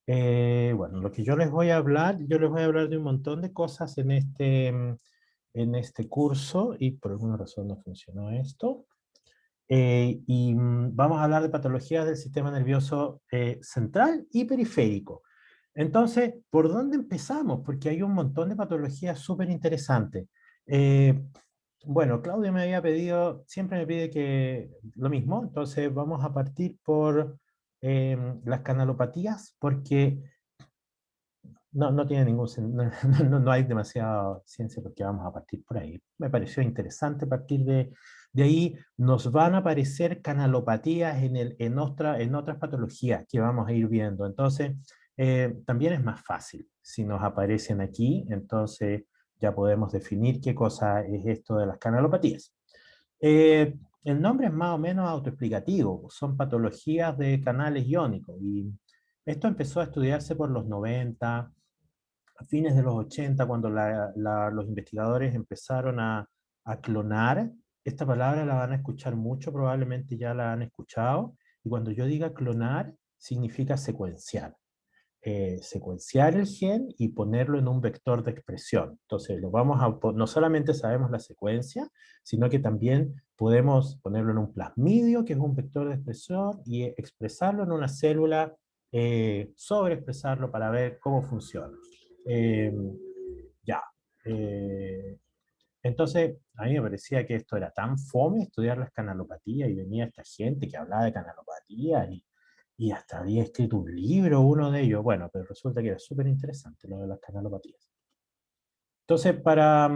Bueno, lo que yo les voy a hablar de un montón de cosas en este curso y por alguna razón no funcionó esto. Vamos a hablar de patologías del sistema nervioso central y periférico. Entonces, ¿por dónde empezamos? Porque hay un montón de patologías súper interesantes. Eh, bueno, Claudia me había pedido, siempre me pide que lo mismo, entonces vamos a partir por las canalopatías, porque no tiene no hay demasiada ciencia porque vamos a partir por ahí. Me pareció interesante partir de ahí. Nos van a aparecer canalopatías en otras patologías que vamos a ir viendo. Entonces, también es más fácil si nos aparecen aquí, entonces ya podemos definir qué cosa es esto de las canalopatías. El nombre es más o menos autoexplicativo, son patologías de canales iónicos y esto empezó a estudiarse por los 90 a fines de los 80, cuando los investigadores empezaron a clonar. Esta palabra la van a escuchar mucho, probablemente ya la han escuchado, y cuando yo diga clonar, significa secuenciar. Secuenciar el gen y ponerlo en un vector de expresión. Entonces, no solamente sabemos la secuencia, sino que también podemos ponerlo en un plasmidio, que es un vector de expresión, y expresarlo en una célula, sobreexpresarlo para ver cómo funciona. Eh, ya. Eh, entonces, a mí me parecía que esto era tan fome estudiar las canalopatías y venía esta gente que hablaba de canalopatía y hasta había escrito un libro, uno de ellos. Bueno, pero resulta que era súper interesante lo de las canalopatías. Entonces, para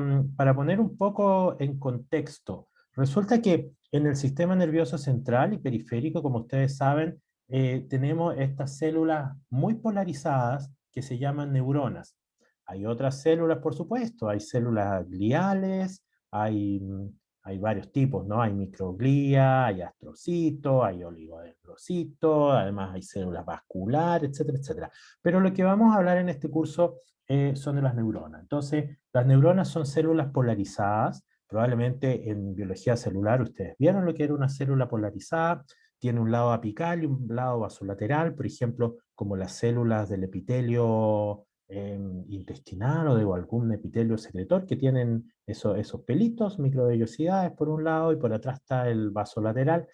poner un poco en contexto, resulta que en el sistema nervioso central y periférico, como ustedes saben, tenemos estas células muy polarizadas que se llaman neuronas. Hay otras células, por supuesto, hay células gliales, hay varios tipos, ¿no? Hay microglía, hay astrocitos, hay oligodendrocitos, además hay células vasculares, etcétera, etcétera. Pero lo que vamos a hablar en este curso son de las neuronas. Entonces, las neuronas son células polarizadas. Probablemente en biología celular ustedes vieron lo que era una célula polarizada. Tiene un lado apical y un lado basolateral, por ejemplo, como las células del epitelio intestinal o de algún epitelio secretor que tienen esos pelitos, microvellosidades por un lado y por atrás está el vasolateral.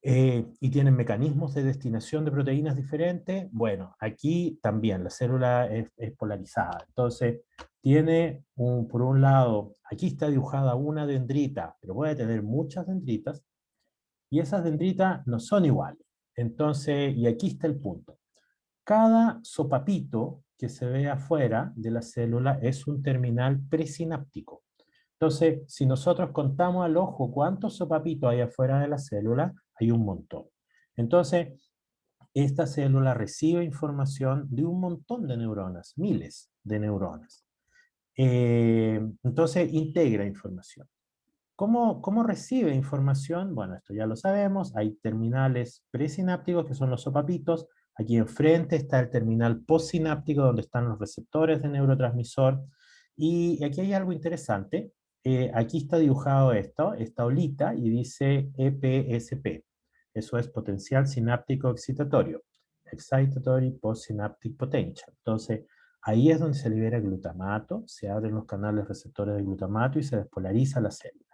Y tienen mecanismos de destinación de proteínas diferentes. Bueno, aquí también la célula es polarizada. Entonces, por un lado, aquí está dibujada una dendrita, pero puede tener muchas dendritas, y esas dendritas no son iguales. Entonces, y aquí está el punto. Cada sopapito que se ve afuera de la célula es un terminal presináptico. Entonces, si nosotros contamos al ojo cuántos sopapitos hay afuera de la célula, hay un montón. Entonces, esta célula recibe información de un montón de neuronas, miles de neuronas. Entonces, integra información. ¿Cómo recibe información? Bueno, esto ya lo sabemos. Hay terminales presinápticos, que son los sopapitos. Aquí enfrente está el terminal postsináptico, donde están los receptores de neurotransmisor. Y aquí hay algo interesante. Aquí está dibujado esta olita, y dice EPSP. Eso es potencial sináptico excitatorio. Excitatory Postsynaptic Potential. Entonces, ahí es donde se libera glutamato, se abren los canales receptores de glutamato y se despolariza la célula.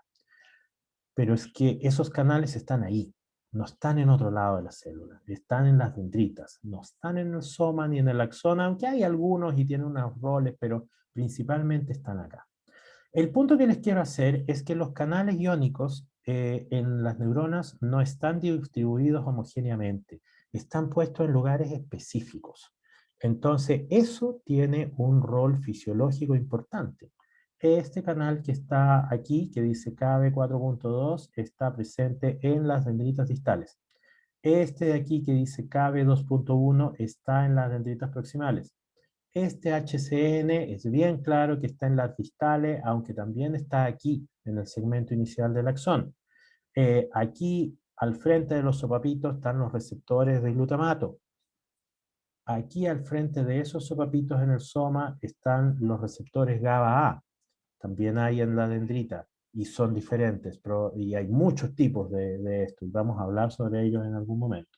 Pero es que esos canales están ahí, no están en otro lado de la célula, están en las dendritas, no están en el soma ni en el axona, aunque hay algunos y tienen unos roles, pero principalmente están acá. El punto que les quiero hacer es que los canales iónicos en las neuronas no están distribuidos homogéneamente, están puestos en lugares específicos. Entonces, eso tiene un rol fisiológico importante. Este canal que está aquí, que dice KB4.2, está presente en las dendritas distales. Este de aquí que dice KB2.1 está en las dendritas proximales. Este HCN es bien claro que está en las distales, aunque también está aquí, en el segmento inicial del axón. Aquí, al frente de los sopapitos, están los receptores de glutamato. Aquí, al frente de esos sopapitos en el soma, están los receptores GABA-A. También hay en la dendrita, y son diferentes, y hay muchos tipos de esto, y vamos a hablar sobre ellos en algún momento.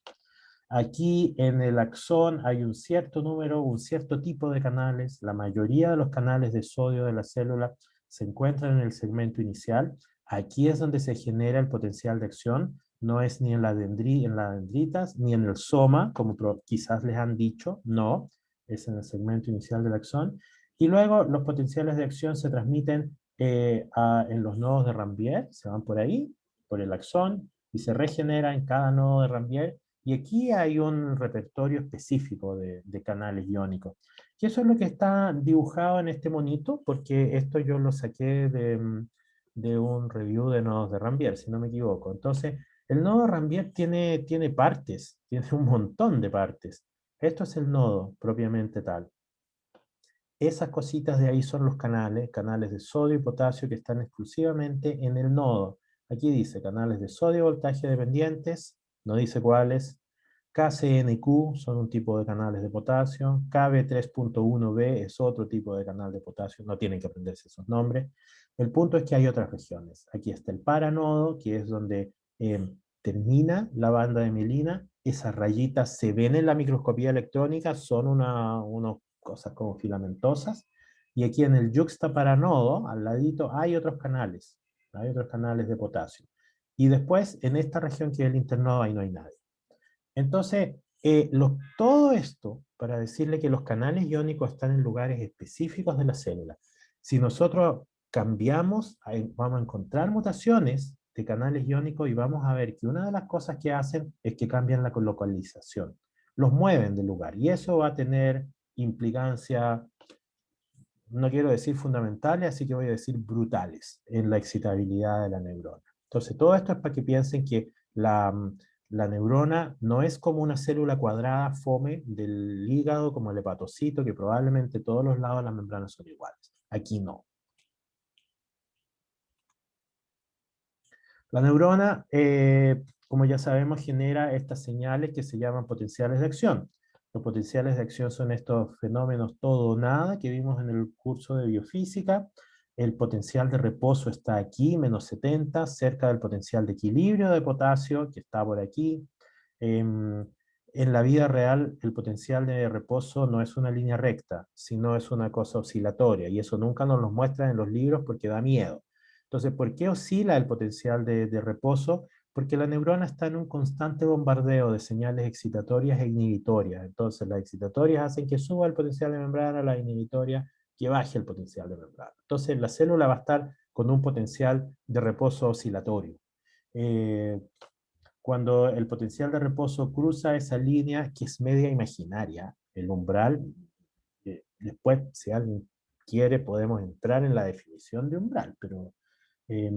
Aquí en el axón hay un cierto número, un cierto tipo de canales. La mayoría de los canales de sodio de la célula se encuentran en el segmento inicial. Aquí es donde se genera el potencial de acción. No es ni en la en las dendritas, ni en el soma, como quizás les han dicho. No, es en el segmento inicial del axón. Y luego los potenciales de acción se transmiten en los nodos de Rambier, se van por ahí, por el axón, y se regenera en cada nodo de Rambier. Y aquí hay un repertorio específico de canales iónicos. Y eso es lo que está dibujado en este monito, porque esto yo lo saqué de un review de nodos de Rambier, si no me equivoco. Entonces, el nodo de Rambier tiene partes, tiene un montón de partes. Esto es el nodo propiamente tal. Esas cositas de ahí son los canales, canales de sodio y potasio que están exclusivamente en el nodo. Aquí dice canales de sodio voltaje dependientes, no dice cuáles. KCNQ son un tipo de canales de potasio. KB3.1B es otro tipo de canal de potasio. No tienen que aprenderse esos nombres. El punto es que hay otras regiones. Aquí está el paranodo, que es donde termina la banda de mielina. Esas rayitas se ven en la microscopía electrónica, son unos cosas como filamentosas. Y aquí en el yuxtaparanodo, al ladito, hay otros canales. Hay otros canales de potasio. Y después, en esta región que es el internodo, ahí no hay nadie. Entonces, todo esto para decirle que los canales iónicos están en lugares específicos de la célula. Si nosotros cambiamos, vamos a encontrar mutaciones de canales iónicos y vamos a ver que una de las cosas que hacen es que cambian la localización. Los mueven del lugar y eso va a tener implicancia, no quiero decir fundamentales, así que voy a decir brutales en la excitabilidad de la neurona. Entonces, todo esto es para que piensen que la neurona no es como una célula cuadrada fome del hígado, como el hepatocito, que probablemente todos los lados de la membrana son iguales. Aquí no. La neurona, como ya sabemos, genera estas señales que se llaman potenciales de acción. Los potenciales de acción son estos fenómenos todo o nada que vimos en el curso de biofísica. El potencial de reposo está aquí, menos 70, cerca del potencial de equilibrio de potasio, que está por aquí. En la vida real, el potencial de reposo no es una línea recta, sino es una cosa oscilatoria, y eso nunca nos lo muestran en los libros porque da miedo. Entonces, ¿por qué oscila el potencial de reposo? Porque la neurona está en un constante bombardeo de señales excitatorias e inhibitorias. Entonces, las excitatorias hacen que suba el potencial de membrana, las inhibitorias que baje el potencial de membrana. Entonces, la célula va a estar con un potencial de reposo oscilatorio. Eh, Cuando el potencial de reposo cruza esa línea, que es media imaginaria, el umbral, después, si alguien quiere, podemos entrar en la definición de umbral, pero eh,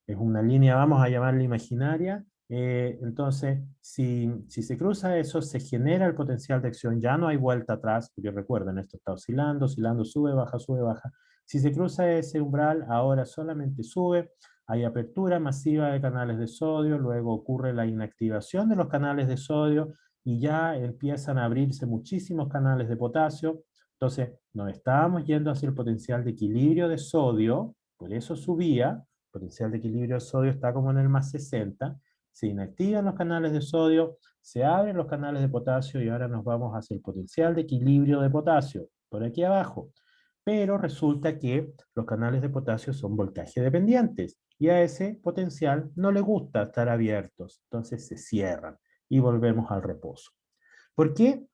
es una línea, vamos a llamarla imaginaria. Entonces, si se cruza eso, se genera el potencial de acción, ya no hay vuelta atrás, porque recuerden, esto está oscilando, oscilando, sube, baja, sube, baja. Si se cruza ese umbral, ahora solamente sube, hay apertura masiva de canales de sodio, luego ocurre la inactivación de los canales de sodio y ya empiezan a abrirse muchísimos canales de potasio. Entonces, nos estábamos yendo hacia el potencial de equilibrio de sodio, por eso subía, potencial de equilibrio de sodio está como en el más 60, se inactivan los canales de sodio, se abren los canales de potasio y ahora nos vamos hacia el potencial de equilibrio de potasio, por aquí abajo. Pero resulta que los canales de potasio son voltaje dependientes y a ese potencial no le gusta estar abiertos, entonces se cierran y volvemos al reposo. ¿Por qué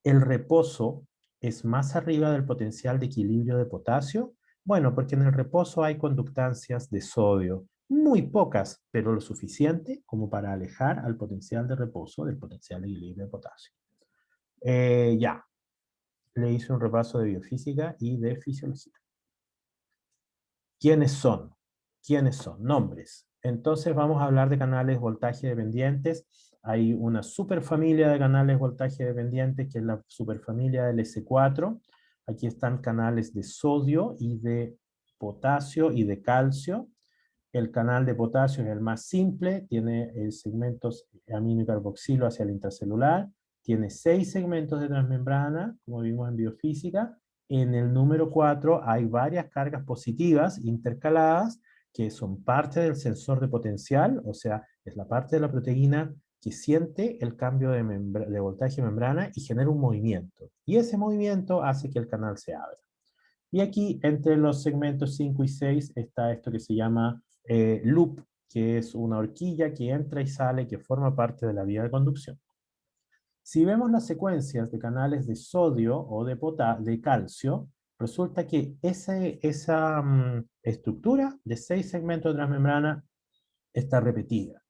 el reposo es más arriba del potencial de equilibrio de potasio? Bueno, porque en el reposo hay conductancias de sodio, muy pocas, pero lo suficiente como para alejar al potencial de reposo del potencial de equilibrio de potasio. Ya, le hice un repaso de biofísica y de fisiología. ¿Quiénes son? ¿Quiénes son? Nombres. Entonces vamos a hablar de canales voltaje dependientes. Hay una superfamilia de canales voltaje dependientes que es la superfamilia del S4. Aquí están canales de sodio y de potasio y de calcio. El canal de potasio es el más simple, tiene segmentos amino y carboxilo hacia el intracelular, tiene 6 segmentos de transmembrana, como vimos en biofísica. En el número 4 hay varias cargas positivas intercaladas que son parte del sensor de potencial, o sea, es la parte de la proteína que siente el cambio de voltaje de membrana y genera un movimiento. Y ese movimiento hace que el canal se abra. Y aquí, entre los segmentos 5 y 6, está esto que se llama loop, que es una horquilla que entra y sale, que forma parte de la vía de conducción. Si vemos las secuencias de canales de sodio o de calcio, resulta que esa estructura de 6 segmentos de transmembrana está repetida.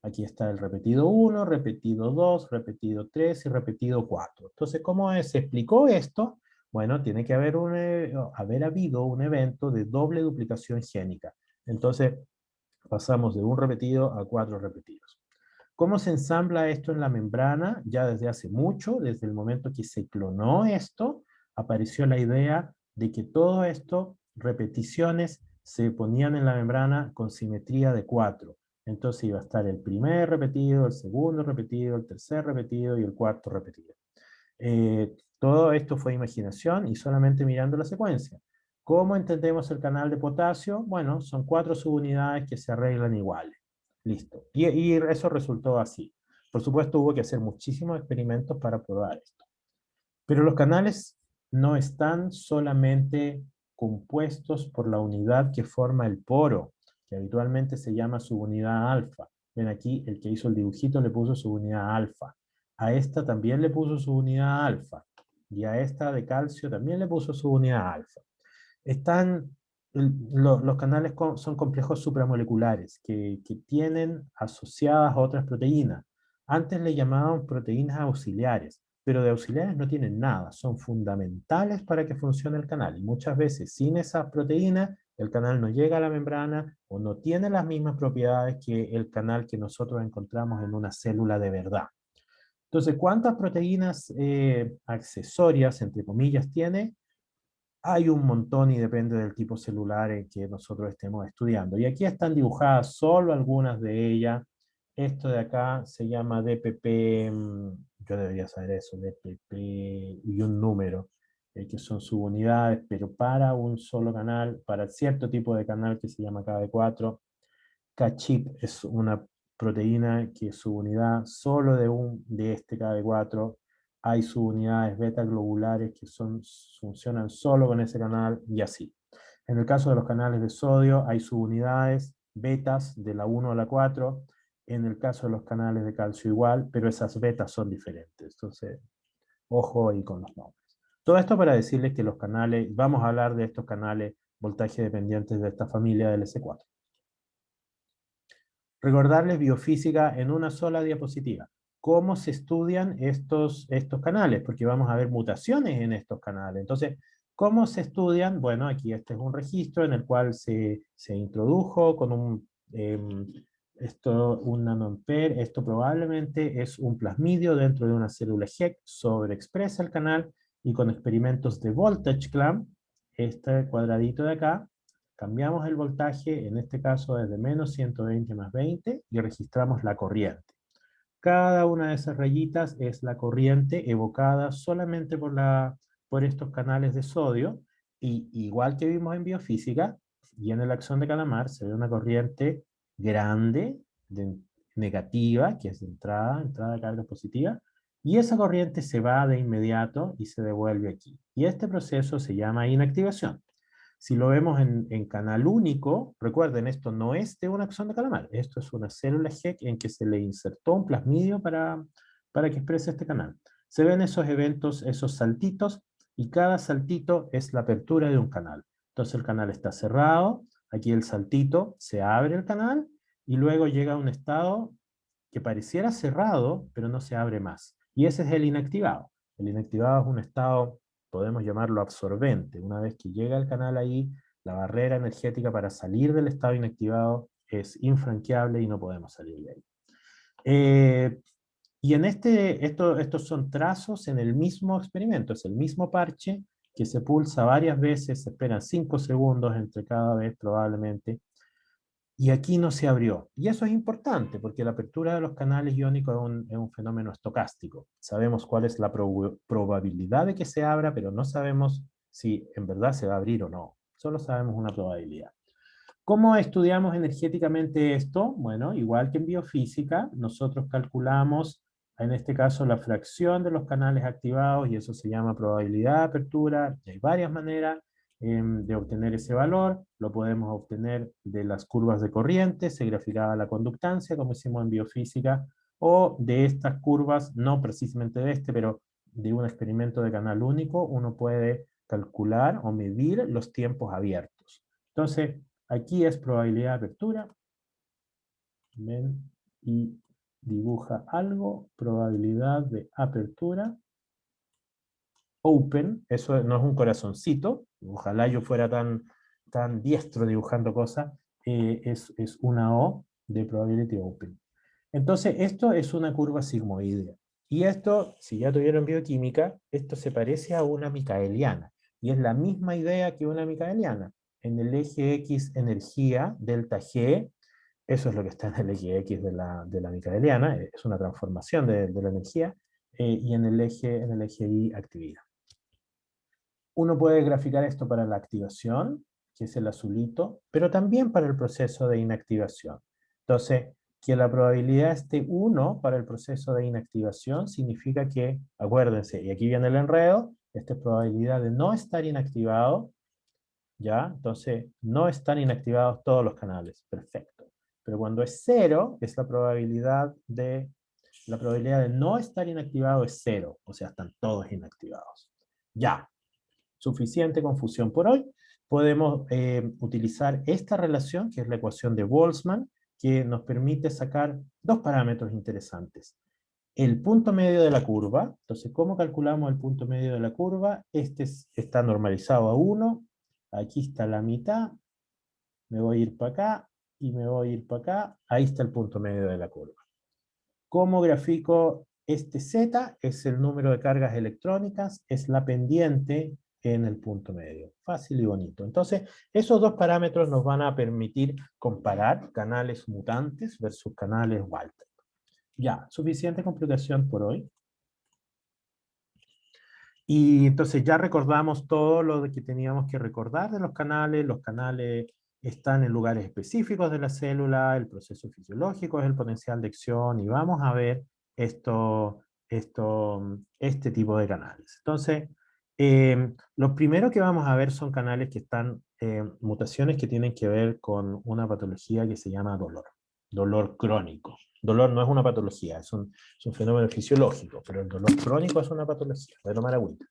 Aquí está el repetido 1, repetido 2, repetido 3 y repetido 4. Entonces, ¿cómo se explicó esto? Bueno, tiene que haber habido un evento de doble duplicación génica. Entonces, pasamos de un repetido a 4 repetidos. ¿Cómo se ensambla esto en la membrana? Ya desde hace mucho, desde el momento que se clonó esto, apareció la idea de que todo esto, repeticiones, se ponían en la membrana con simetría de 4. Entonces iba a estar el primer repetido, el segundo repetido, el tercer repetido y el cuarto repetido. Todo esto fue imaginación y solamente mirando la secuencia. ¿Cómo entendemos el canal de potasio? Bueno, son 4 subunidades que se arreglan iguales. Listo. Y eso resultó así. Por supuesto, hubo que hacer muchísimos experimentos para probar esto. Pero los canales no están solamente compuestos por la unidad que forma el poro, que habitualmente se llama subunidad alfa. Ven aquí, el que hizo el dibujito le puso subunidad alfa. A esta también le puso subunidad alfa. Y a esta de calcio también le puso subunidad alfa. Los canales son complejos supramoleculares que tienen asociadas otras proteínas. Antes le llamaban proteínas auxiliares, pero de auxiliares no tienen nada, son fundamentales para que funcione el canal. Y muchas veces sin esas proteínas el canal no llega a la membrana o no tiene las mismas propiedades que el canal que nosotros encontramos en una célula de verdad. Entonces, ¿cuántas proteínas accesorias, entre comillas, tiene? Hay un montón y depende del tipo celular en que nosotros estemos estudiando. Y aquí están dibujadas solo algunas de ellas. Esto de acá se llama DPP, yo debería saber eso, DPP y un número, que son subunidades, pero para un solo canal, para cierto tipo de canal que se llama KB4. K-chip es una proteína que es subunidad solo de este KB4. Hay subunidades beta globulares que funcionan solo con ese canal y así. En el caso de los canales de sodio hay subunidades betas de la 1 a la 4. En el caso de los canales de calcio igual, pero esas betas son diferentes. Entonces, ojo ahí con los nombres. Todo esto para decirles que los canales, vamos a hablar de estos canales voltaje dependientes de esta familia del S4. Recordarles biofísica en una sola diapositiva. ¿Cómo se estudian estos canales? Porque vamos a ver mutaciones en estos canales. Entonces, ¿cómo se estudian? Bueno, aquí este es un registro en el cual se introdujo con un nanoampere. Esto probablemente es un plasmidio dentro de una célula HEC, sobreexpresa el canal y con experimentos de voltage clamp, este cuadradito de acá, cambiamos el voltaje, en este caso desde menos 120 más 20, y registramos la corriente. Cada una de esas rayitas es la corriente evocada solamente por estos canales de sodio, y igual que vimos en biofísica, y en el axón de Calamar se ve una corriente grande, negativa, que es de entrada de carga positiva, y esa corriente se va de inmediato y se devuelve aquí. Y este proceso se llama inactivación. Si lo vemos en canal único, recuerden, esto no es de un axón de Calamar, esto es una célula HEC en que se le insertó un plasmidio para que exprese este canal. Se ven esos eventos, esos saltitos, y cada saltito es la apertura de un canal. Entonces el canal está cerrado, aquí el saltito, se abre el canal, y luego llega a un estado que pareciera cerrado, pero no se abre más. Y ese es el inactivado. El inactivado es un estado, podemos llamarlo absorbente. Una vez que llega el canal ahí, la barrera energética para salir del estado inactivado es infranqueable y no podemos salir de ahí. Y en estos son trazos en el mismo experimento, es el mismo parche que se pulsa varias veces, se esperan 5 segundos entre cada vez probablemente, y aquí no se abrió. Y eso es importante, porque la apertura de los canales iónicos es un fenómeno estocástico. Sabemos cuál es la probabilidad de que se abra, pero no sabemos si en verdad se va a abrir o no. Solo sabemos una probabilidad. ¿Cómo estudiamos energéticamente esto? Bueno, igual que en biofísica, nosotros calculamos, en este caso, la fracción de los canales activados, y eso se llama probabilidad de apertura, y hay varias maneras de obtener ese valor. Lo podemos obtener de las curvas de corriente, se graficaba la conductancia, como hicimos en biofísica, o de estas curvas, no precisamente de este, pero de un experimento de canal único, uno puede calcular o medir los tiempos abiertos. Entonces, aquí es probabilidad de apertura. Ven y dibuja algo. Probabilidad de apertura. Open. Eso no es un corazoncito. Ojalá yo fuera tan diestro dibujando cosas. Es una O de probability open. Entonces, esto es una curva sigmoidea. Y esto, si ya tuvieron bioquímica, esto se parece a una micaeliana. Y es la misma idea que una micaeliana. En el eje X, energía, delta G, eso es lo que está en el eje X de la micaeliana, es una transformación de la energía, y en el eje Y, actividad. Uno puede graficar esto para la activación, que es el azulito, pero también para el proceso de inactivación. Entonces, que la probabilidad esté 1 para el proceso de inactivación significa que, acuérdense, y aquí viene el enredo, esta es probabilidad de no estar inactivado, ¿ya? Entonces, no están inactivados todos los canales, perfecto. Pero cuando es 0, es la probabilidad de no estar inactivado es 0, o sea, están todos inactivados. Ya, suficiente confusión por hoy. Podemos utilizar esta relación, que es la ecuación de Boltzmann, que nos permite sacar dos parámetros interesantes. El punto medio de la curva, entonces, ¿cómo calculamos el punto medio de la curva? Este está normalizado a 1, aquí está la mitad, me voy a ir para acá, y me voy a ir para acá, ahí está el punto medio de la curva. ¿Cómo grafico este Z? Es el número de cargas electrónicas, es la pendiente en el punto medio. Fácil y bonito. Entonces, esos dos parámetros nos van a permitir comparar canales mutantes versus canales Walter. Ya, suficiente computación por hoy. Y entonces ya recordamos todo lo que teníamos que recordar de los canales. Los canales están en lugares específicos de la célula, el proceso fisiológico es el potencial de acción, y vamos a ver este tipo de canales. Entonces, lo primero que vamos a ver son canales que están, mutaciones que tienen que ver con una patología que se llama dolor crónico. Dolor no es una patología, es un fenómeno fisiológico, pero el dolor crónico es una patología. Voy a tomar agüita.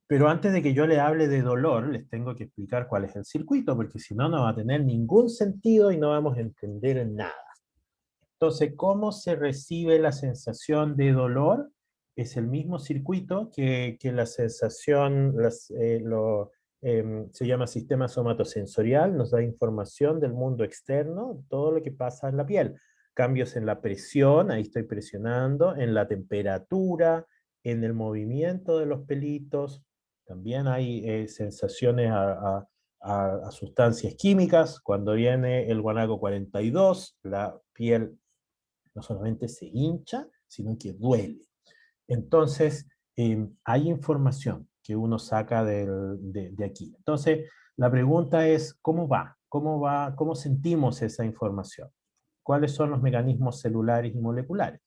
Pero antes de que yo le hable de dolor, les tengo que explicar cuál es el circuito, porque si no, no va a tener ningún sentido y no vamos a entender nada. Entonces, ¿cómo se recibe la sensación de dolor? Es el mismo circuito que la sensación, se llama sistema somatosensorial, nos da información del mundo externo, todo lo que pasa en la piel. Cambios en la presión, ahí estoy presionando, en la temperatura, en el movimiento de los pelitos. También hay sensaciones a sustancias químicas. Cuando viene el guanaco 42, la piel no solamente se hincha, sino que duele. Entonces, hay información que uno saca de aquí. Entonces, la pregunta es, ¿cómo va? ¿Cómo va? ¿Cómo sentimos esa información? ¿Cuáles son los mecanismos celulares y moleculares?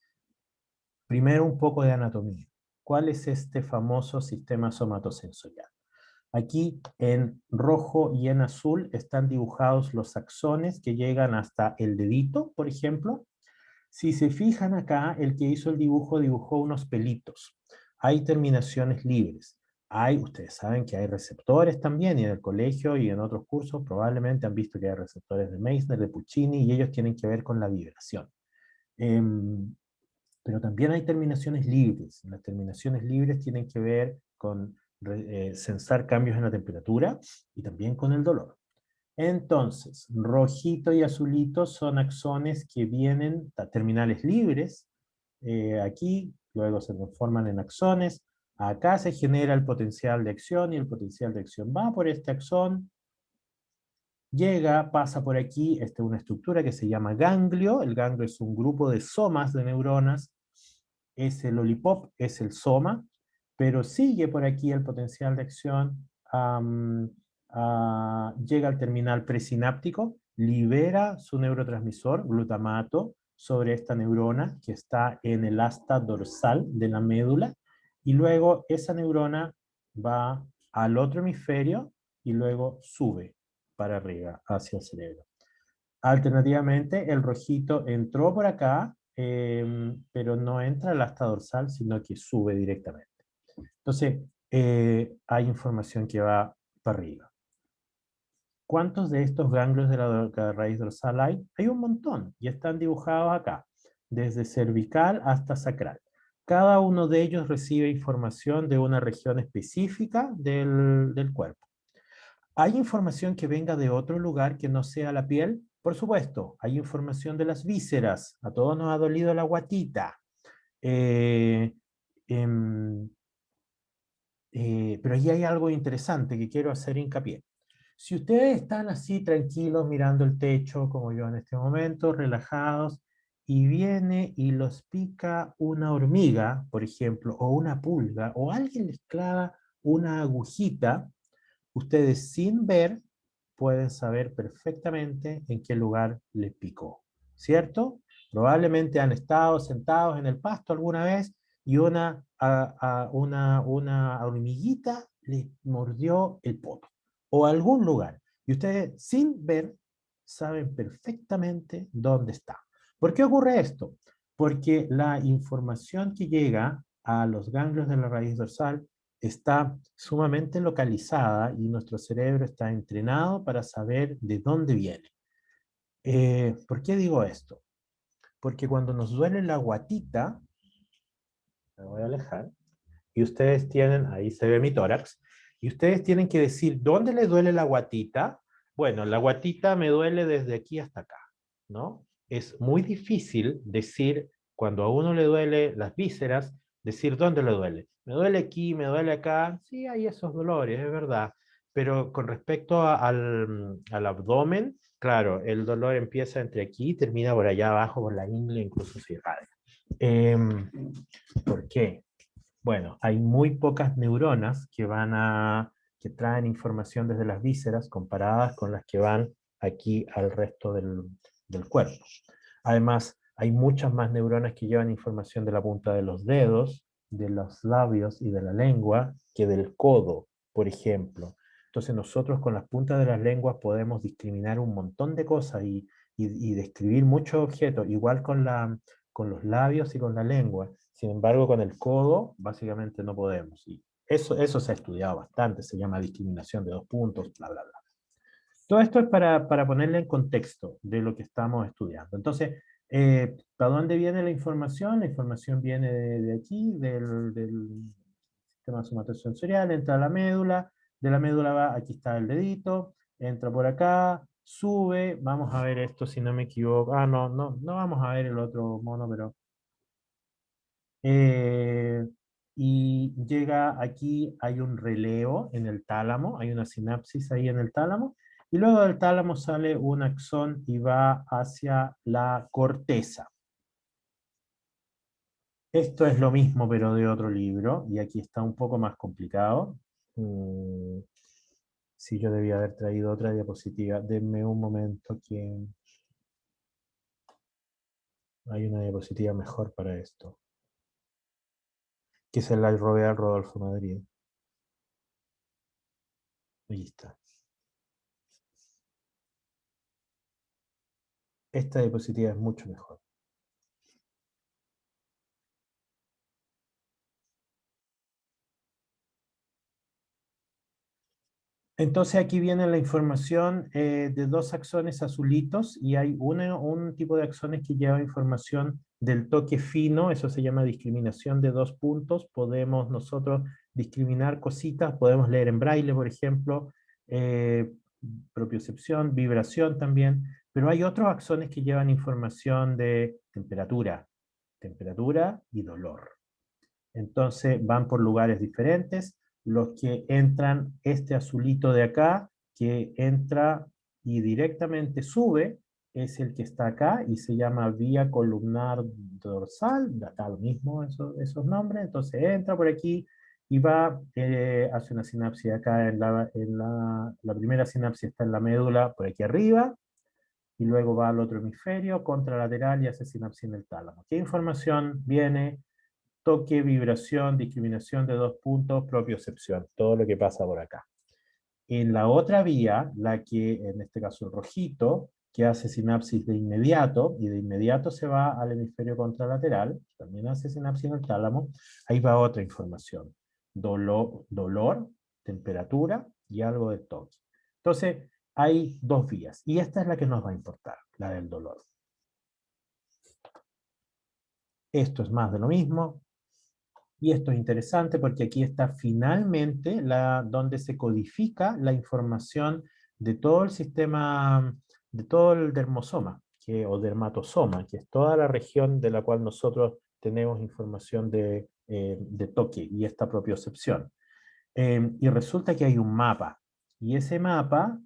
Primero, un poco de anatomía. ¿Cuál es este famoso sistema somatosensorial? Aquí en rojo y en azul están dibujados los axones que llegan hasta el dedito, por ejemplo. Si se fijan acá, el que hizo el dibujo dibujó unos pelitos. Hay terminaciones libres. Ustedes saben que hay receptores también, y en el colegio y en otros cursos probablemente han visto que hay receptores de Meissner, de Puccini, y ellos tienen que ver con la vibración. Pero también hay terminaciones libres. Las terminaciones libres tienen que ver con sensar cambios en la temperatura y también con el dolor. Entonces, rojito y azulito son axones que vienen a terminales libres, aquí, luego se transforman en axones. Acá se genera el potencial de acción, y el potencial de acción va por este axón, llega, pasa por aquí, esta es una estructura que se llama ganglio. El ganglio es un grupo de somas de neuronas, es el lollipop, es el soma. pero sigue por aquí el potencial de acción, llega al terminal presináptico, libera su neurotransmisor, glutamato, sobre esta neurona que está en el asta dorsal de la médula, y luego esa neurona va al otro hemisferio y luego sube para arriba hacia el cerebro. Alternativamente, el rojito entró por acá, pero no entra al asta dorsal, sino que sube directamente. Entonces, hay información que va para arriba. ¿Cuántos de estos ganglios de la raíz dorsal hay? Hay un montón y están dibujados acá, desde cervical hasta sacral. Cada uno de ellos recibe información de una región específica del cuerpo. ¿Hay información que venga de otro lugar que no sea la piel? Por supuesto, hay información de las vísceras. A todos nos ha dolido la guatita. Eh, em, pero ahí hay algo interesante que quiero hacer hincapié. Si ustedes están así tranquilos mirando el techo, como yo en este momento, relajados, y viene y los pica una hormiga, por ejemplo, o una pulga, o alguien les clava una agujita, ustedes sin ver pueden saber perfectamente en qué lugar les picó, ¿cierto? Probablemente han estado sentados en el pasto alguna vez y una hormiguita les mordió el poto o algún lugar. Y ustedes sin ver saben perfectamente dónde está. ¿Por qué ocurre esto? Porque la información que llega a los ganglios de la raíz dorsal está sumamente localizada y nuestro cerebro está entrenado para saber de dónde viene. ¿Por qué digo esto? Porque cuando nos duele la guatita, me voy a alejar, y ustedes tienen, ahí se ve mi tórax, y ustedes tienen que decir, ¿dónde le duele la guatita? Bueno, la guatita me duele desde aquí hasta acá, ¿no? Es muy difícil decir, cuando a uno le duele las vísceras, decir dónde le duele. Me duele aquí, me duele acá, sí, hay esos dolores, es verdad. Pero con respecto al abdomen, claro, el dolor empieza entre aquí y termina por allá abajo, por la ingle, incluso se irradia. ¿Por qué? Bueno, hay muy pocas neuronas que traen información desde las vísceras comparadas con las que van aquí al resto del cuerpo. Además, hay muchas más neuronas que llevan información de la punta de los dedos, de los labios y de la lengua que del codo, por ejemplo. Entonces nosotros con las puntas de las lenguas podemos discriminar un montón de cosas y describir muchos objetos, igual con los labios y con la lengua. Sin embargo, con el codo, básicamente no podemos. Y eso se ha estudiado bastante, se llama discriminación de dos puntos, bla, bla, bla. Todo esto es para ponerle en contexto de lo que estamos estudiando. Entonces, ¿para dónde viene la información? La información viene de aquí, del sistema somatosensorial, entra a la médula, de la médula va, aquí está el dedito, entra por acá, sube, vamos a ver esto si no me equivoco. No vamos a ver el otro mono, pero eh, y llega aquí, hay un releo en el tálamo, hay una sinapsis ahí en el tálamo, y luego del tálamo sale un axón y va hacia la corteza. Esto es lo mismo, pero de otro libro, y aquí está un poco más complicado. Sí, yo debía haber traído otra diapositiva. Denme un momento que hay una diapositiva mejor para esto, que se la robé al Rodolfo Madrid. Ahí está. Esta diapositiva es mucho mejor. Entonces aquí viene la información de dos axones azulitos y hay un tipo de axones que lleva información del toque fino, eso se llama discriminación de dos puntos. Podemos nosotros discriminar cositas, podemos leer en braille, por ejemplo, eh, propiocepción, vibración también, pero hay otros axones que llevan información de temperatura y dolor. Entonces van por lugares diferentes. Los que entran, este azulito de acá, que entra y directamente sube, es el que está acá y se llama vía columnar dorsal, da lo mismo esos nombres. Entonces entra por aquí y va, hace una sinapsis acá la primera sinapsis está en la médula, por aquí arriba, y luego va al otro hemisferio, contralateral, y hace sinapsis en el tálamo. ¿Qué información viene? Toque, vibración, discriminación de dos puntos, propiocepción, todo lo que pasa por acá. En la otra vía, la que en este caso el rojito, que hace sinapsis de inmediato, y de inmediato se va al hemisferio contralateral, también hace sinapsis en el tálamo, ahí va otra información. Dolor, temperatura y algo de toque. Entonces, hay dos vías, y esta es la que nos va a importar, la del dolor. Esto es más de lo mismo, y esto es interesante porque aquí está finalmente donde se codifica la información de todo el sistema, de todo el dermosoma, o dermatosoma, que es toda la región de la cual nosotros tenemos información de toque y esta propiocepción. Y resulta que hay un mapa, y ese mapa,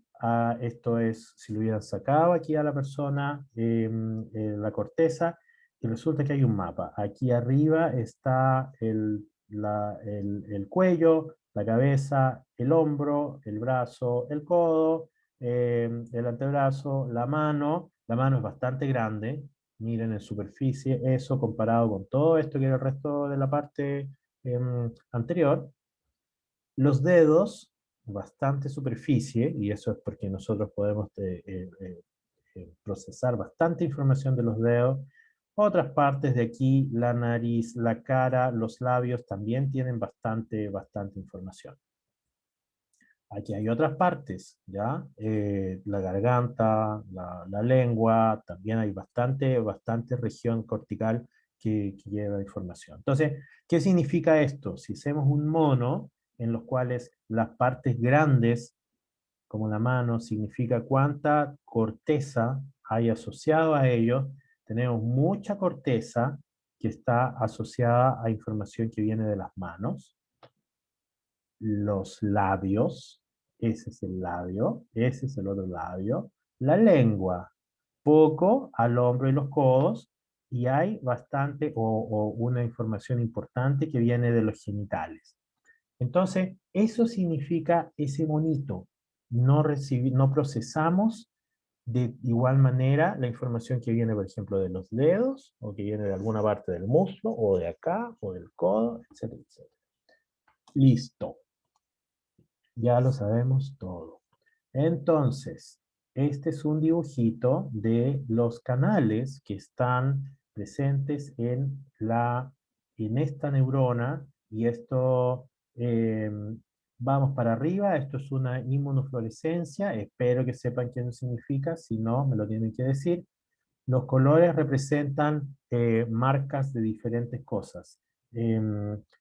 esto es, si lo hubieran sacado aquí a la persona, la corteza, y resulta que hay un mapa. Aquí arriba está el cuello, la cabeza, el hombro, el brazo, el codo, el antebrazo, la mano. La mano es bastante grande, miren en superficie, eso comparado con todo esto que era el resto de la parte anterior. Los dedos, bastante superficie, y eso es porque nosotros podemos procesar bastante información de los dedos. Otras partes de aquí, la nariz, la cara, los labios, también tienen bastante información. Aquí hay otras partes, ¿ya? La garganta, la lengua, también hay bastante región cortical que lleva información. Entonces, ¿qué significa esto? Si hacemos un mono en los cuales las partes grandes, como la mano, significa cuánta corteza hay asociado a ellos, tenemos mucha corteza que está asociada a información que viene de las manos, los labios, ese es el labio, ese es el otro labio, la lengua, poco al hombro y los codos, y hay bastante o una información importante que viene de los genitales. Entonces, eso significa ese monito. No procesamos de igual manera la información que viene, por ejemplo, de los dedos, o que viene de alguna parte del muslo, o de acá, o del codo, etcétera, etcétera. Listo. Ya lo sabemos todo. Entonces, este es un dibujito de los canales que están presentes en esta neurona, y esto, vamos para arriba, esto es una inmunofluorescencia, espero que sepan qué significa, si no, me lo tienen que decir. Los colores representan marcas de diferentes cosas.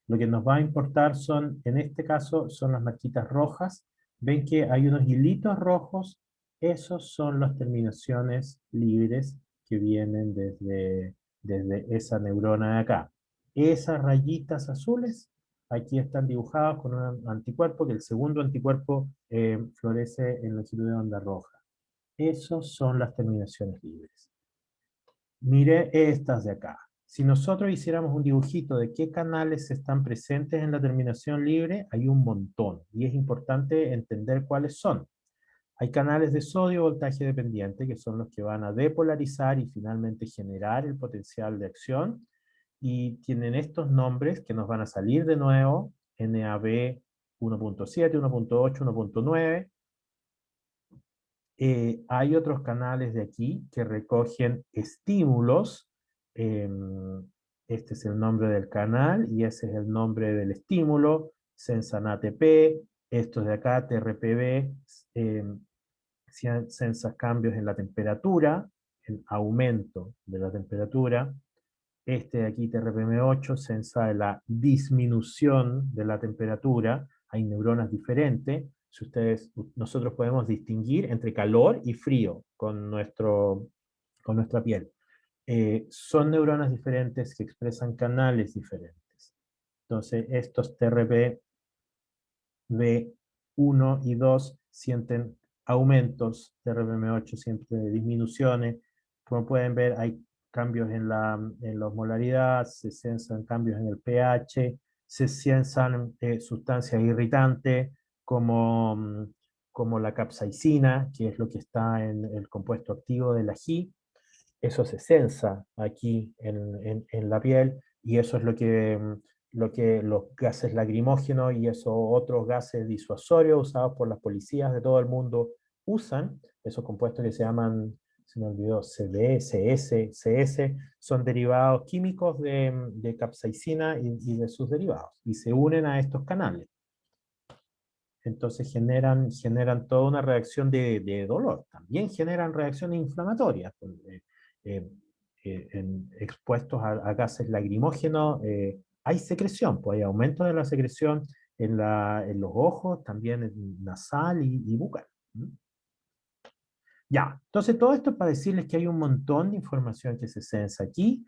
Lo que nos va a importar son, en este caso, son las marquitas rojas. Ven que hay unos hilitos rojos, esos son las terminaciones libres que vienen desde esa neurona de acá. Esas rayitas azules, aquí están dibujadas con un anticuerpo, que el segundo anticuerpo florece en la longitud de onda roja. Esos son las terminaciones libres. Mire estas de acá. Si nosotros hiciéramos un dibujito de qué canales están presentes en la terminación libre, hay un montón, y es importante entender cuáles son. Hay canales de sodio voltaje dependiente, que son los que van a depolarizar y finalmente generar el potencial de acción, y tienen estos nombres que nos van a salir de nuevo: NAB 1.7, 1.8, 1.9. Hay otros canales de aquí que recogen estímulos. Este es el nombre del canal y ese es el nombre del estímulo. Sensan-ATP, estos de acá, TRPV, sensa cambios en la temperatura, el aumento de la temperatura. Este de aquí, TRPM8, sensa la disminución de la temperatura. Hay neuronas diferentes. Si nosotros podemos distinguir entre calor y frío con nuestra piel. Son neuronas diferentes que expresan canales diferentes. Entonces, estos TRPV1 y 2 sienten aumentos, TRPM8 siente disminuciones. Como pueden ver, hay cambios en la osmolaridad, se sensan cambios en el pH, se sensan sustancias irritantes como, como la capsaicina, que es lo que está en el compuesto activo del ají. Eso se sensa aquí en la piel y eso es lo que los gases lacrimógenos y esos otros gases disuasorios usados por las policías de todo el mundo usan, esos compuestos que se llaman, se me olvidó, CD, CS, CS, son derivados químicos de capsaicina y de sus derivados y se unen a estos canales. Entonces generan toda una reacción de dolor. También generan reacciones inflamatorias. Eh, expuestos a gases lacrimógenos, hay secreción, pues hay aumento de la secreción en los ojos, también en nasal y bucal. ¿Mm? Ya, entonces todo esto es para decirles que hay un montón de información que se censa aquí.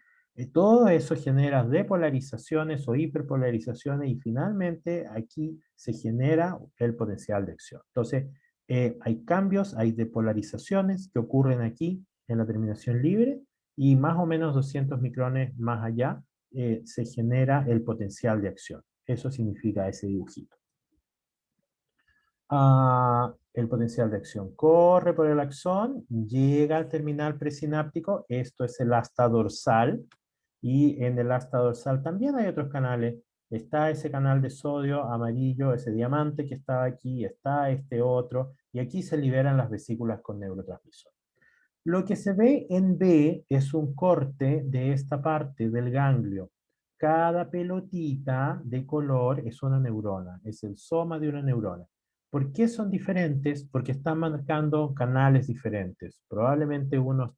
Todo eso genera depolarizaciones o hiperpolarizaciones y finalmente aquí se genera el potencial de acción. Entonces, hay cambios, hay depolarizaciones que ocurren aquí en la terminación libre y más o menos 200 micrones más allá se genera el potencial de acción. Eso significa ese dibujito. El potencial de acción corre por el axón, llega al terminal presináptico, esto es el asta dorsal, y en el asta dorsal también hay otros canales. Está ese canal de sodio amarillo, ese diamante que estaba aquí, está este otro, y aquí se liberan las vesículas con neurotransmisor. Lo que se ve en B es un corte de esta parte del ganglio. Cada pelotita de color es una neurona, es el soma de una neurona. ¿Por qué son diferentes? Porque están marcando canales diferentes. Probablemente uno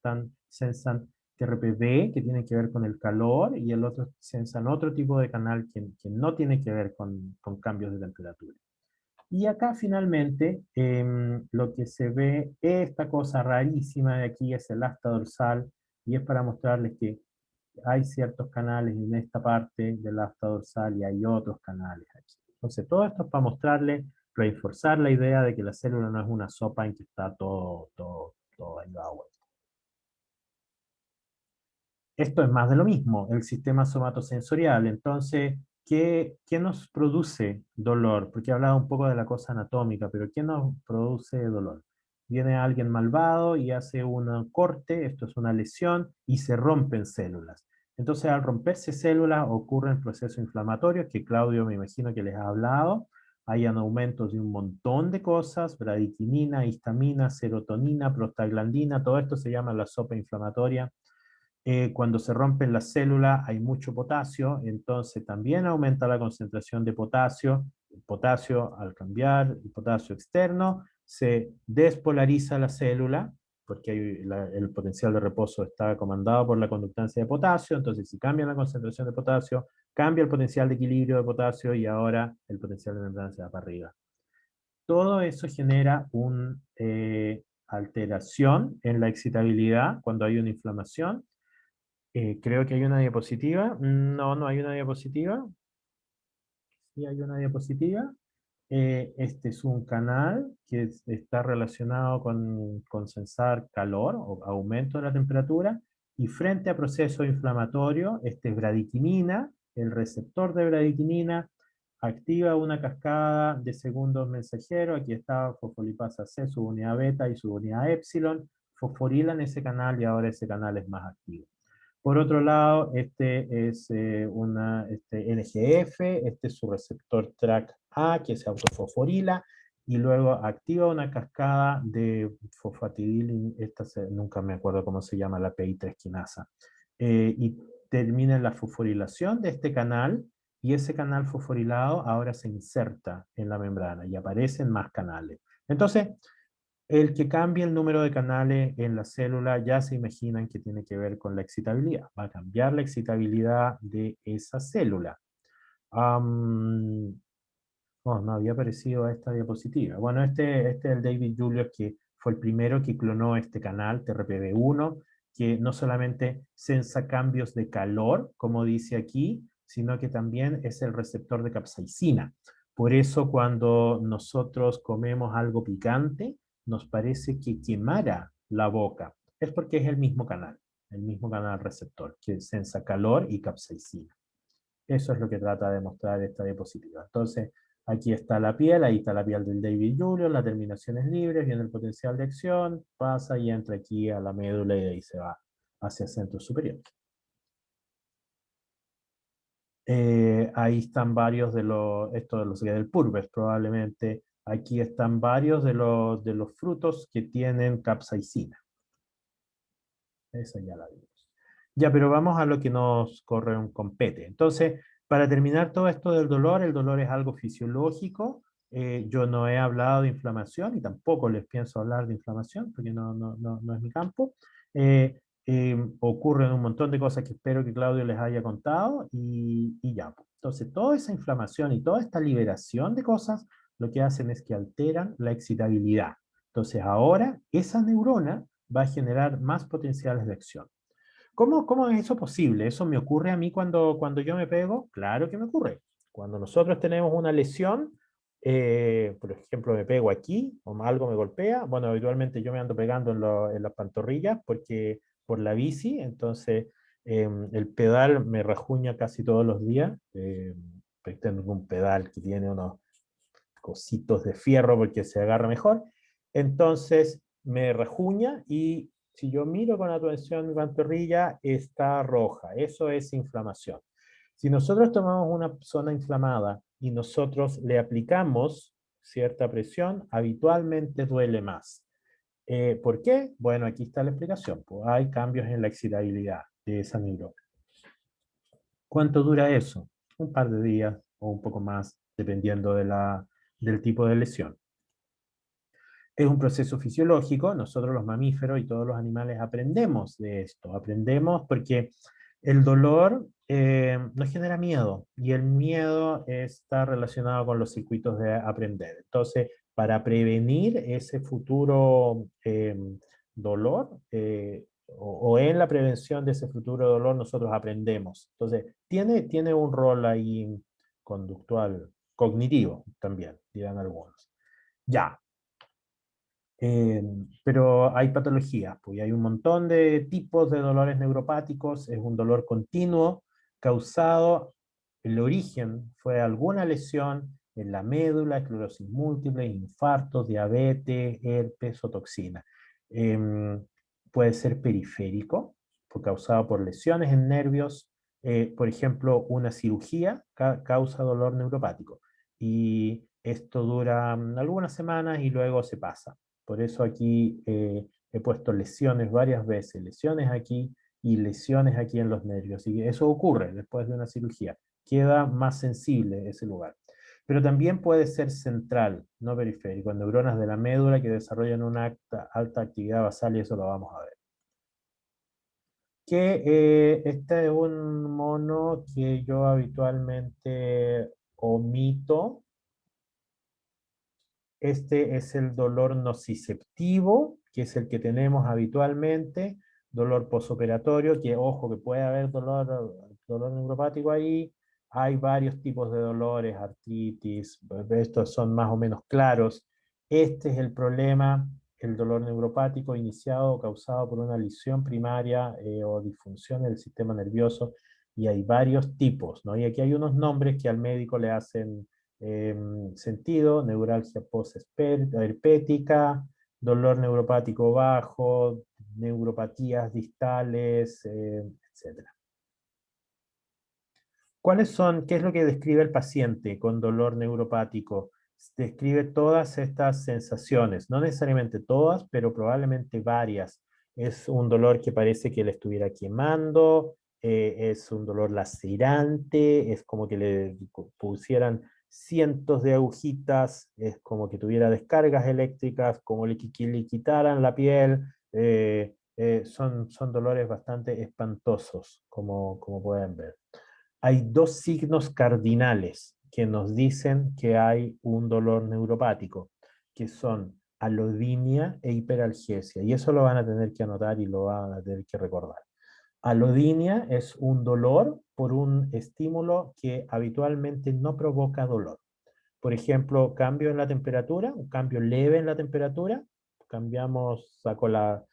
sensan TRPV, que tiene que ver con el calor, y el otro sensan otro tipo de canal que no tiene que ver con cambios de temperatura. Y acá finalmente lo que se ve, esta cosa rarísima de aquí es el asta dorsal, y es para mostrarles que hay ciertos canales en esta parte del asta dorsal y hay otros canales aquí. Entonces todo esto es para mostrarles, reforzar la idea de que la célula no es una sopa en que está todo ahí dado vuelta. Esto es más de lo mismo, el sistema somatosensorial. Entonces, ¿qué nos produce dolor? Porque he hablado un poco de la cosa anatómica, pero ¿qué nos produce dolor? Viene alguien malvado y hace un corte, esto es una lesión, y se rompen células. Entonces, al romperse células ocurre el proceso inflamatorio, que Claudio me imagino que les ha hablado. Hay aumentos de un montón de cosas, bradiquinina, histamina, serotonina, prostaglandina, todo esto se llama la sopa inflamatoria. Cuando se rompen las células hay mucho potasio, entonces también aumenta la concentración de potasio. El potasio, al cambiar el potasio externo, se despolariza la célula, porque el potencial de reposo está comandado por la conductancia de potasio, entonces si cambia la concentración de potasio, cambia el potencial de equilibrio de potasio y ahora el potencial de membrana se va para arriba. Todo eso genera una alteración en la excitabilidad cuando hay una inflamación. Creo que hay una diapositiva. No, no hay una diapositiva. Sí hay una diapositiva. Este es un canal que está relacionado con sensar calor o aumento de la temperatura. Y frente a proceso inflamatorio, este es bradiquinina. El receptor de bradiquinina activa una cascada de segundos mensajeros. Aquí está fosfolipasa C, subunidad beta y subunidad epsilon. Fosforilan ese canal y ahora ese canal es más activo. Por otro lado, este es NGF, este es su receptor TRAC-A, que se autofosforila, y luego activa una cascada de fosfatidil, nunca me acuerdo cómo se llama, la PI3 quinasa, y termina en la fosforilación de este canal, y ese canal fosforilado ahora se inserta en la membrana, y aparecen más canales. Entonces, el que cambie el número de canales en la célula ya se imaginan que tiene que ver con la excitabilidad. Va a cambiar la excitabilidad de esa célula. No había aparecido esta diapositiva. Bueno, este es el David Julius, que fue el primero que clonó este canal, TRPV1, que no solamente sensa cambios de calor, como dice aquí, sino que también es el receptor de capsaicina. Por eso cuando nosotros comemos algo picante, nos parece que quemara la boca. Es porque es el mismo canal receptor, que sensa calor y capsaicina. Eso es lo que trata de mostrar esta diapositiva. Entonces, aquí está la piel, ahí está la piel del David Julian, la terminación es libre, viene el potencial de acción, pasa y entra aquí a la médula y de ahí se va hacia el centro superior. Ahí están varios de los, esto de los del purpes probablemente. Aquí están varios de los frutos que tienen capsaicina. Esa ya la vimos. Ya, pero vamos a lo que nos compete. Entonces, para terminar todo esto del dolor, el dolor es algo fisiológico. Yo no he hablado de inflamación y tampoco les pienso hablar de inflamación porque no es mi campo. Ocurren un montón de cosas que espero que Claudio les haya contado y ya. Entonces, toda esa inflamación y toda esta liberación de cosas lo que hacen es que alteran la excitabilidad. Entonces, ahora esa neurona va a generar más potenciales de acción. ¿Cómo es eso posible? ¿Eso me ocurre a mí cuando yo me pego? Claro que me ocurre. Cuando nosotros tenemos una lesión, por ejemplo, me pego aquí o algo me golpea, bueno, habitualmente yo me ando pegando en las pantorrillas porque por la bici, entonces el pedal me rajuña casi todos los días. Tengo un pedal que tiene unos cositos de fierro porque se agarra mejor. Entonces me rajuña y si yo miro con atención mi pantorrilla, está roja. Eso es inflamación. Si nosotros tomamos una zona inflamada y nosotros le aplicamos cierta presión, habitualmente duele más. ¿Por qué? Bueno, aquí está la explicación. Pues hay cambios en la excitabilidad de esa neurona. ¿Cuánto dura eso? Un par de días o un poco más, dependiendo del tipo de lesión. Es un proceso fisiológico, nosotros los mamíferos y todos los animales aprendemos de esto, aprendemos porque el dolor nos genera miedo y el miedo está relacionado con los circuitos de aprender. Entonces, para prevenir ese futuro dolor o en la prevención de ese futuro dolor, nosotros aprendemos. Entonces, tiene un rol ahí conductual, cognitivo también, dirán algunos. Ya, pero hay patologías, pues hay un montón de tipos de dolores neuropáticos, es un dolor continuo causado, el origen fue alguna lesión en la médula, esclerosis múltiple, infartos, diabetes, herpes o toxina. Eh, Puede ser periférico, causado por lesiones en nervios, por ejemplo, una cirugía causa dolor neuropático y esto dura algunas semanas y luego se pasa. Por eso aquí he puesto lesiones varias veces, lesiones aquí y lesiones aquí en los nervios. Y eso ocurre después de una cirugía. Queda más sensible ese lugar. Pero también puede ser central, no periférico, neuronas de la médula que desarrollan una alta actividad basal y eso lo vamos a ver. Este es un mono que yo habitualmente omito. Este es el dolor nociceptivo, que es el que tenemos habitualmente, dolor posoperatorio, que ojo que puede haber dolor neuropático ahí. Hay varios tipos de dolores, artritis, estos son más o menos claros. Este es el problema, el dolor neuropático iniciado o causado por una lesión primaria o disfunción del sistema nervioso, y hay varios tipos, ¿no? Y aquí hay unos nombres que al médico le hacen sentido, neuralgia postherpética, dolor neuropático bajo, neuropatías distales, etc. ¿Cuáles son, qué es lo que describe el paciente con dolor neuropático? Describe todas estas sensaciones, no necesariamente todas, pero probablemente varias. Es un dolor que parece que le estuviera quemando, es un dolor lacerante, es como que le pusieran cientos de agujitas, es como que tuviera descargas eléctricas, como que le quitaran la piel. Son dolores bastante espantosos, como pueden ver. Hay dos signos cardinales que nos dicen que hay un dolor neuropático, que son alodinia e hiperalgesia, y eso lo van a tener que anotar y lo van a tener que recordar. Alodinia es un dolor por un estímulo que habitualmente no provoca dolor. Por ejemplo, cambio en la temperatura, un cambio leve en la temperatura, saco la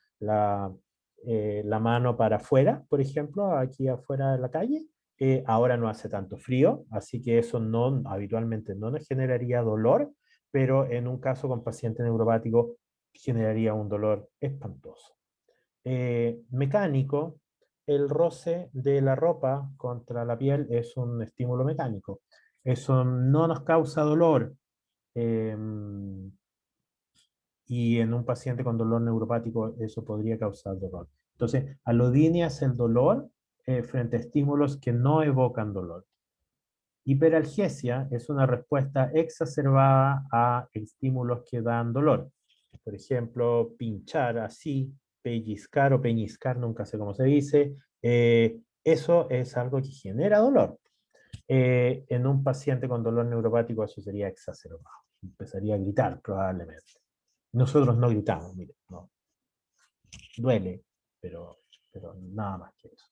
mano para afuera, por ejemplo, aquí afuera de la calle, Ahora no hace tanto frío, así que eso no, habitualmente no nos generaría dolor, pero en un caso con paciente neuropático generaría un dolor espantoso. Mecánico, el roce de la ropa contra la piel es un estímulo mecánico. Eso no nos causa dolor. eh, y en un paciente con dolor neuropático eso podría causar dolor. Entonces, alodinia es el dolor frente a estímulos que no evocan dolor. Hiperalgesia es una respuesta exacerbada a estímulos que dan dolor. Por ejemplo, pinchar así, pellizcar o peñiscar, nunca sé cómo se dice. Eso es algo que genera dolor. En un paciente con dolor neuropático eso sería exacerbado. Empezaría a gritar probablemente. Nosotros no gritamos, mire, no. Duele, pero nada más que eso.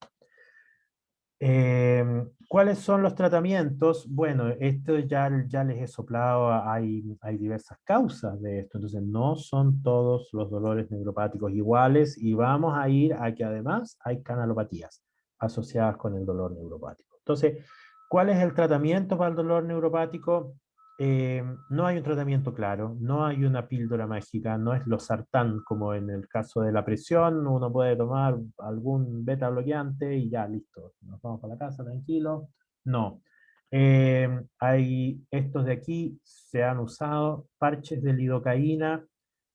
¿Cuáles son los tratamientos? Bueno, esto ya les he soplado, hay diversas causas de esto, entonces no son todos los dolores neuropáticos iguales y vamos a ir a que además hay canalopatías asociadas con el dolor neuropático. Entonces, ¿cuál es el tratamiento para el dolor neuropático? No hay un tratamiento claro, no hay una píldora mágica, no es losartán como en el caso de la presión, uno puede tomar algún beta bloqueante y ya, listo, nos vamos para la casa tranquilo. No. Hay estos de aquí, se han usado parches de lidocaína.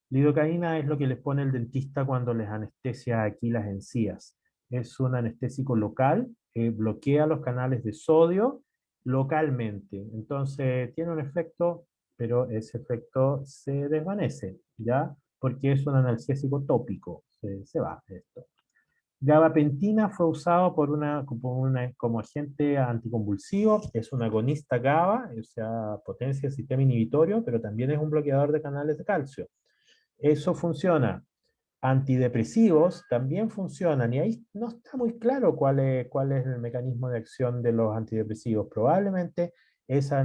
Lidocaína es lo que les pone el dentista cuando les anestesia aquí las encías. Es un anestésico local, bloquea los canales de sodio localmente. Entonces tiene un efecto, pero ese efecto se desvanece, ¿ya? Porque es un analgésico tópico, se va esto. Gabapentina fue usado como agente anticonvulsivo, es un agonista GABA, o sea, potencia del sistema inhibitorio, pero también es un bloqueador de canales de calcio. Eso funciona. Antidepresivos también funcionan y ahí no está muy claro cuál es el mecanismo de acción de los antidepresivos. Probablemente es a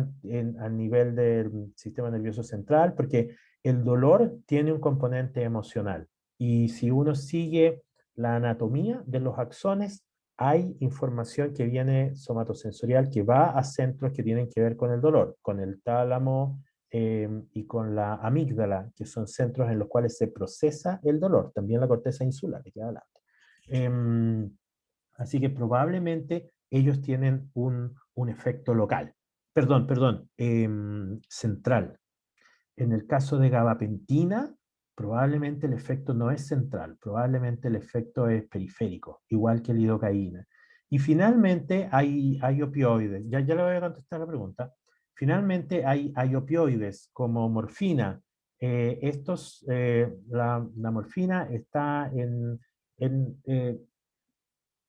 nivel del sistema nervioso central porque el dolor tiene un componente emocional y si uno sigue la anatomía de los axones, hay información que viene somatosensorial que va a centros que tienen que ver con el dolor, con el tálamo, y con la amígdala, que son centros en los cuales se procesa el dolor, también la corteza insular, que queda adelante. Así que probablemente ellos tienen un efecto local, central. En el caso de gabapentina, probablemente el efecto no es central, probablemente el efecto es periférico, igual que la lidocaína. Y finalmente hay opioides. Ya le voy a contestar la pregunta. Finalmente hay opioides como morfina. La morfina está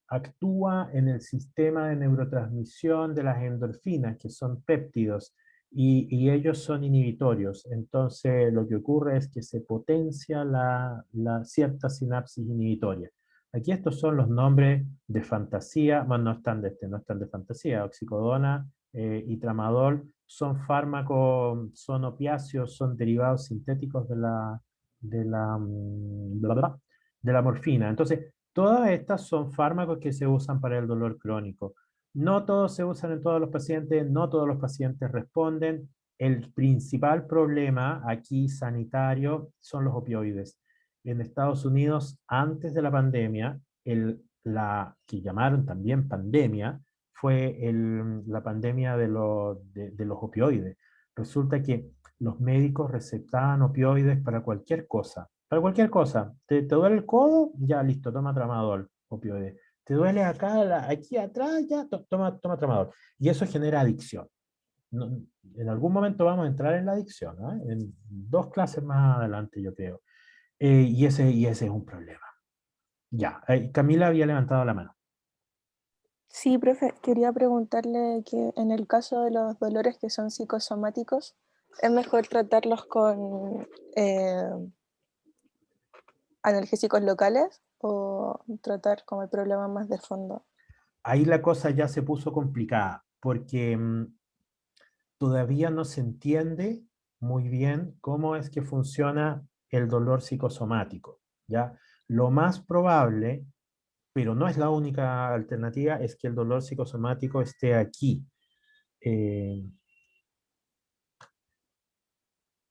actúa en el sistema de neurotransmisión de las endorfinas, que son péptidos, y ellos son inhibitorios. Entonces, lo que ocurre es que se potencia la cierta sinapsis inhibitoria. Aquí estos son los nombres de fantasía, bueno, no están de fantasía, oxicodona y tramadol son fármacos, son opiáceos, son derivados sintéticos bla, bla, de la morfina. Entonces, todas estas son fármacos que se usan para el dolor crónico. No todos se usan en todos los pacientes, no todos los pacientes responden. El principal problema aquí sanitario son los opioides. En Estados Unidos, antes de la pandemia, la que llamaron también pandemia, fue la pandemia de los opioides. Resulta que los médicos recetaban opioides para cualquier cosa. Para cualquier cosa. ¿Te duele el codo? Ya, listo, toma tramadol, opioide. ¿Te duele acá, aquí atrás? Ya, toma tramadol. Y eso genera adicción. No, en algún momento vamos a entrar en la adicción, ¿eh? En 2 clases más adelante, yo creo. Y ese es un problema. Ya, Camila había levantado la mano. Sí, profe, quería preguntarle que en el caso de los dolores que son psicosomáticos, ¿es mejor tratarlos con analgésicos locales o tratar como el problema más de fondo? Ahí la cosa ya se puso complicada, porque todavía no se entiende muy bien cómo es que funciona el dolor psicosomático, ¿ya? Lo más probable pero no es la única alternativa, es que el dolor psicosomático esté aquí. Eh,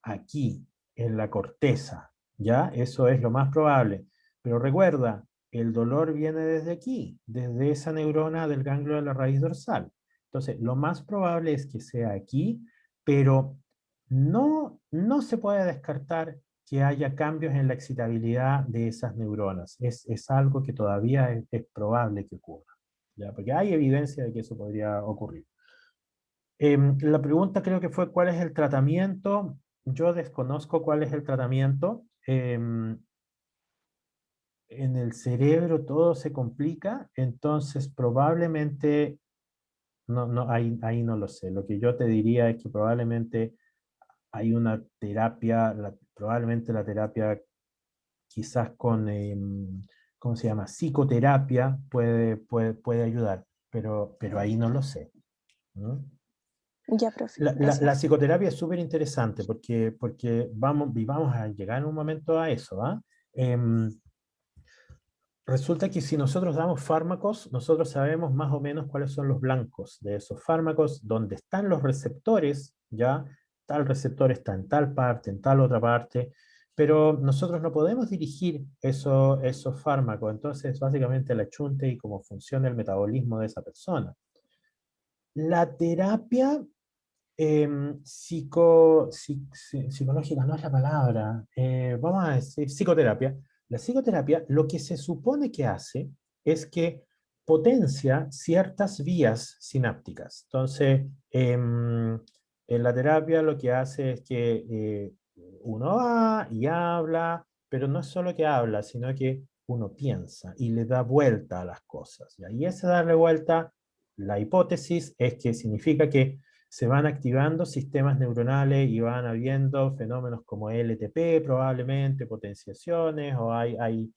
aquí, en la corteza, ¿ya? Eso es lo más probable. Pero recuerda, el dolor viene desde aquí, desde esa neurona del ganglio de la raíz dorsal. Entonces, lo más probable es que sea aquí, pero no se puede descartar que haya cambios en la excitabilidad de esas neuronas. Es algo que todavía es probable que ocurra, ¿ya? Porque hay evidencia de que eso podría ocurrir. La pregunta creo que fue ¿cuál es el tratamiento? Yo desconozco cuál es el tratamiento. En el cerebro todo se complica, entonces probablemente, ahí no lo sé. Lo que yo te diría es que probablemente hay una terapia, probablemente la terapia quizás con, ¿cómo se llama? Psicoterapia puede ayudar, pero ahí no lo sé. ¿No? Ya, profe, La gracias. psicoterapia es súper interesante porque vamos a llegar en un momento a eso, ¿ah? Em, Resulta que si nosotros damos fármacos, nosotros sabemos más o menos cuáles son los blancos de esos fármacos, dónde están los receptores, ¿ya? Tal receptor está en tal parte, en tal otra parte, pero nosotros no podemos dirigir esos fármacos, entonces básicamente la chunte y cómo funciona el metabolismo de esa persona. La terapia psicológica no es la palabra, vamos a decir psicoterapia. La psicoterapia lo que se supone que hace es que potencia ciertas vías sinápticas. Entonces, en la terapia lo que hace es que uno va y habla, pero no es solo que habla, sino que uno piensa y le da vuelta a las cosas. ¿Ya? Y ese darle vuelta, la hipótesis es que significa que se van activando sistemas neuronales y van habiendo fenómenos como LTP, probablemente, potenciaciones, o hay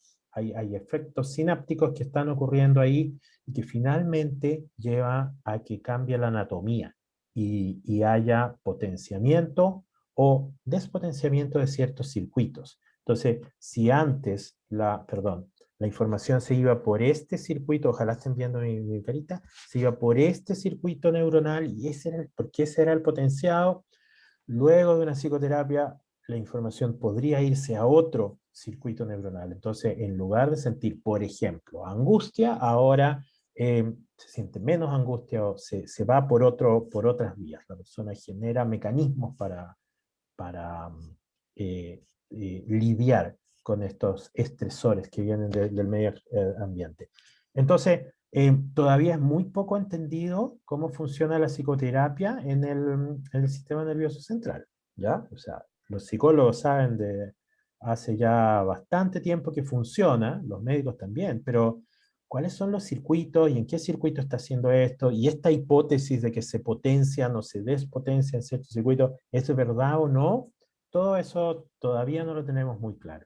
efectos sinápticos que están ocurriendo ahí y que finalmente lleva a que cambie la anatomía y haya potenciamiento o despotenciamiento de ciertos circuitos. Entonces, si antes la información se iba por este circuito, ojalá estén viendo mi carita, se iba por este circuito neuronal y porque ese era el potenciado. Luego de una psicoterapia, la información podría irse a otro circuito neuronal. Entonces, en lugar de sentir, por ejemplo, angustia, ahora se siente menos angustia o se va por otras vías. La persona genera mecanismos para lidiar con estos estresores que vienen del medio ambiente. Entonces, todavía es muy poco entendido cómo funciona la psicoterapia en el sistema nervioso central, ¿ya? O sea, los psicólogos saben de hace ya bastante tiempo que funciona, los médicos también, pero ¿cuáles son los circuitos y en qué circuito está haciendo esto? Y esta hipótesis de que se potencian o se despotencian ciertos circuitos, ¿eso es verdad o no? Todo eso todavía no lo tenemos muy claro.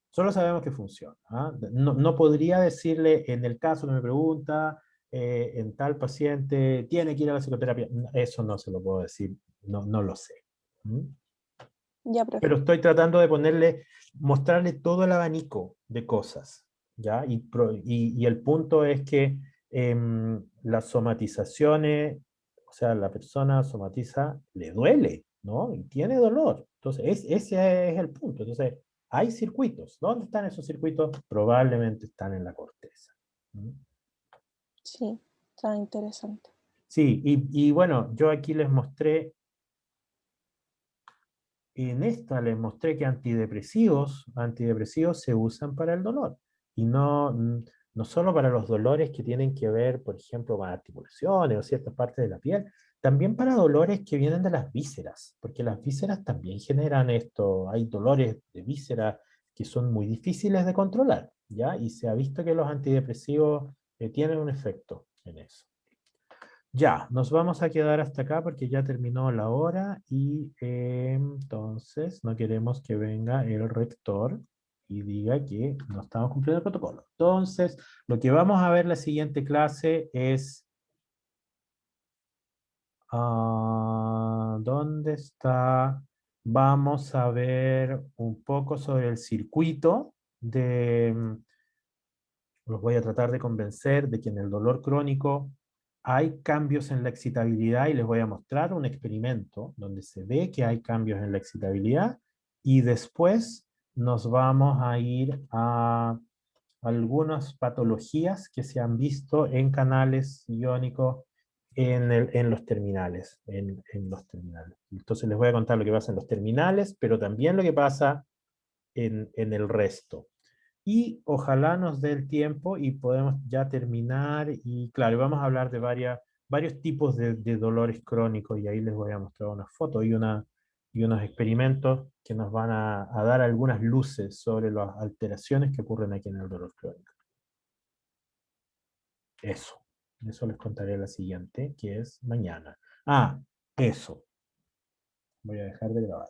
Solo sabemos que funciona. ¿Ah? No podría decirle en el caso que me pregunta, en tal paciente, tiene que ir a la psicoterapia. Eso no se lo puedo decir, no lo sé. ¿Mm? Ya, profe. Pero estoy tratando de mostrarle todo el abanico de cosas, ¿ya? Y el punto es que las somatizaciones, o sea, la persona somatiza, le duele, ¿no? Y tiene dolor. Entonces, ese es el punto. Entonces, hay circuitos. ¿Dónde están esos circuitos? Probablemente están en la corteza. ¿Mm? Sí, está interesante. Sí, y bueno, yo aquí les mostré. En esta les mostré que antidepresivos se usan para el dolor y no solo para los dolores que tienen que ver, por ejemplo, con articulaciones o ciertas partes de la piel, también para dolores que vienen de las vísceras, porque las vísceras también generan esto. Hay dolores de vísceras que son muy difíciles de controlar, ¿ya? Y se ha visto que los antidepresivos tienen un efecto en eso. Ya, nos vamos a quedar hasta acá porque ya terminó la hora y entonces no queremos que venga el rector y diga que no estamos cumpliendo el protocolo. Entonces, lo que vamos a ver la siguiente clase es... ¿dónde está? Vamos a ver un poco sobre el circuito de los voy a tratar de convencer de que en el dolor crónico hay cambios en la excitabilidad y les voy a mostrar un experimento donde se ve que hay cambios en la excitabilidad y después nos vamos a ir a algunas patologías que se han visto en canales iónicos en los terminales, en los terminales. Entonces les voy a contar lo que pasa en los terminales, pero también lo que pasa en el resto. Y ojalá nos dé el tiempo y podemos ya terminar. Y claro, vamos a hablar de varios tipos de dolores crónicos y ahí les voy a mostrar unas fotos y unos experimentos que nos van a dar algunas luces sobre las alteraciones que ocurren aquí en el dolor crónico. Eso les contaré la siguiente, que es mañana. Eso. Voy a dejar de grabar.